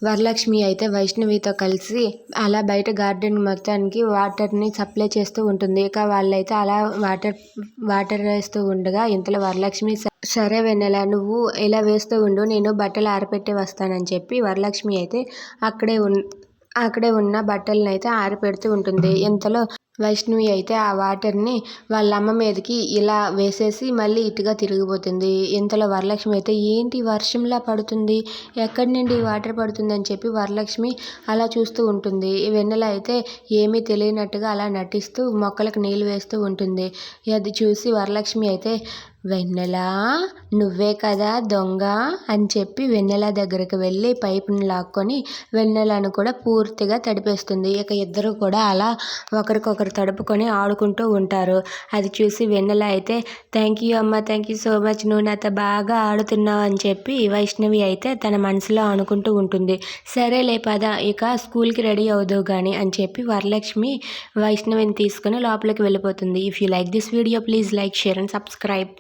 వరలక్ష్మి అయితే వైష్ణవితో కలిసి అలా బయట గార్డెన్ మొత్తానికి వాటర్ని సప్లై చేస్తూ ఉంటుంది. ఇక వాళ్ళైతే అలా వాటర్ వేస్తూ ఉండగా ఇంతలో వరలక్ష్మి సరే వెన్నెల, నువ్వు ఇలా వేస్తూ ఉండు, నేను బట్టలు ఆరపెట్టి వస్తానని చెప్పి వరలక్ష్మి అయితే అక్కడే ఉన్న బట్టలను అయితే ఆరపెడుతూ ఉంటుంది. ఇంతలో వైష్ణవి అయితే ఆ వాటర్ని వాళ్ళ అమ్మ మీదకి ఇలా వేసేసి మళ్ళీ ఇటుగా తిరిగిపోతుంది. ఇంతలో వరలక్ష్మి అయితే ఏంటి వర్షంలా పడుతుంది, ఎక్కడి నుండి వాటర్ పడుతుంది అని చెప్పి వరలక్ష్మి అలా చూస్తూ ఉంటుంది. వెన్నెల అయితే ఏమీ తెలియనట్టుగా అలా నటిస్తూ మొక్కలకు నీళ్ళు వేస్తూ ఉంటుంది. అది చూసి వరలక్ష్మి అయితే వెన్నెల, నువ్వే కదా దొంగ అని చెప్పి వెన్నెల దగ్గరికి వెళ్ళి పైపుని లాక్కొని వెన్నెలను కూడా పూర్తిగా తడిపేస్తుంది. ఇక ఇద్దరు కూడా అలా ఒకరికొకరు తడుపుకొని ఆడుకుంటూ ఉంటారు. అది చూసి వెన్నెల అయితే థ్యాంక్ యూ అమ్మ, థ్యాంక్ యూ సో మచ్, నువ్వు నాతో బాగా ఆడుతున్నావు అని చెప్పి వైష్ణవి అయితే తన మనసులో అనుకుంటూ ఉంటుంది. సరేలే పద, ఇక స్కూల్కి రెడీ అవుదువు కానీ అని చెప్పి వరలక్ష్మి వైష్ణవిని తీసుకొని లోపలికి వెళ్ళిపోతుంది. If you like this video please like, share and subscribe.